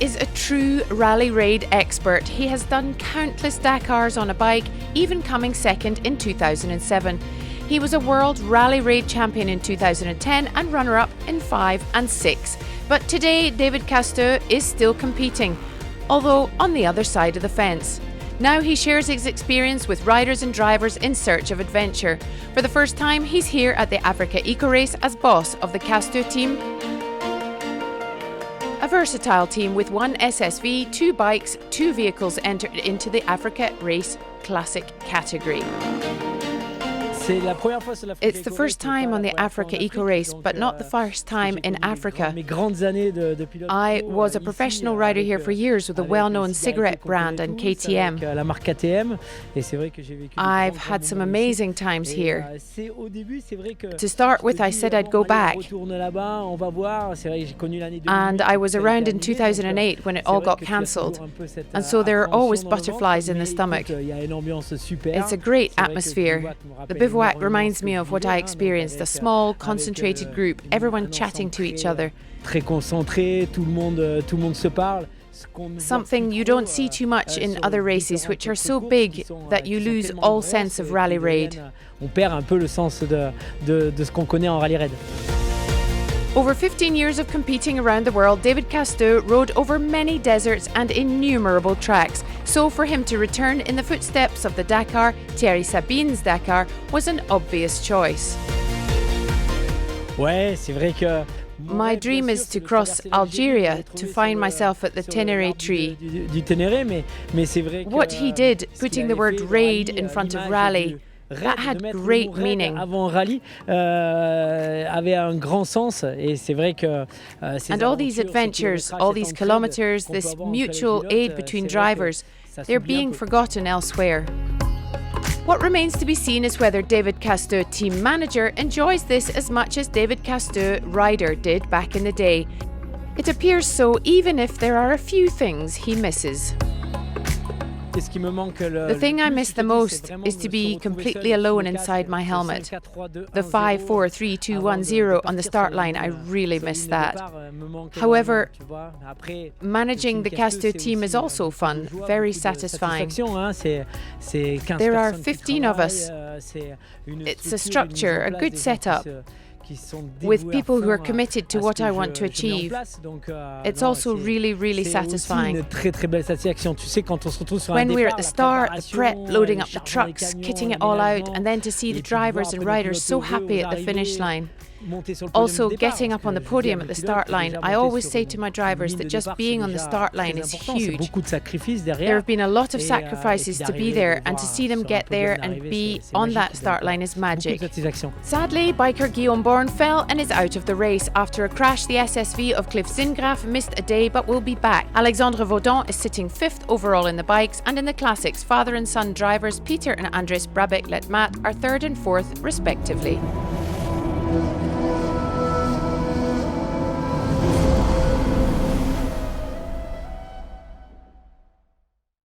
is a true rally raid expert. He has done countless Dakars on a bike, even coming second in 2007. He was a World Rally Raid champion in 2010 and runner-up in 5 and 6. But today, David Casteux is still competing, although on the other side of the fence. Now he shares his experience with riders and drivers in search of adventure. For the first time, he's here at the Africa Eco Race as boss of the Casteux team, a versatile team with 1 SSV, 2 bikes, 2 vehicles entered into the Africa Race Classic category. It's the first time on the Africa Eco Race, but not the first time in Africa. I was a professional rider here for years with a well-known cigarette brand and KTM. I've had some amazing times here. To start with, I said I'd go back. And I was around in 2008 when it all got cancelled. And so there are always butterflies in the stomach. It's a great atmosphere. The bivouac reminds me of what I experienced, a small, concentrated group, everyone chatting to each other. Something you don't see too much in other races, which are so big that you lose all sense of rally raid. Over 15 years of competing around the world, David Casteux rode over many deserts and innumerable tracks. So for him to return in the footsteps of the Dakar, Thierry Sabine's Dakar, was an obvious choice. My dream is to cross Algeria, to find myself at the Ténéré tree. What he did, putting the word raid in front of rally, that had great meaning. And all these adventures, all these kilometers, this mutual aid between drivers, they're being forgotten elsewhere. What remains to be seen is whether David Casteux, team manager, enjoys this as much as David Casteux, rider, did back in the day. It appears so, even if there are a few things he misses. The thing I miss the most is to be completely alone inside my helmet. The 5, 4, 3, 2, 1, 0 on the start line, I really miss that. However, managing the Casteux team is also fun, very satisfying. There are 15 of us. It's a structure, a good setup, with people who are committed to what I want to achieve. It's also really, really satisfying. When we're at the start, the prep, loading up the trucks, kitting it all out, and then to see the drivers and riders so happy at the finish line. Also, getting up on the podium at the start line, I always say to my drivers that just being on the start line is huge. There have been a lot of sacrifices to be there, and to see them get there and be on that start line is magic. Sadly, biker Guillaume Born fell and is out of the race. After a crash, the SSV of Cliff Zingraff missed a day but will be back. Alexandre Vaudon is sitting 5th overall in the bikes, and in the classics, father and son drivers Peter and Andres Brabeck-Letmat are 3rd and 4th respectively.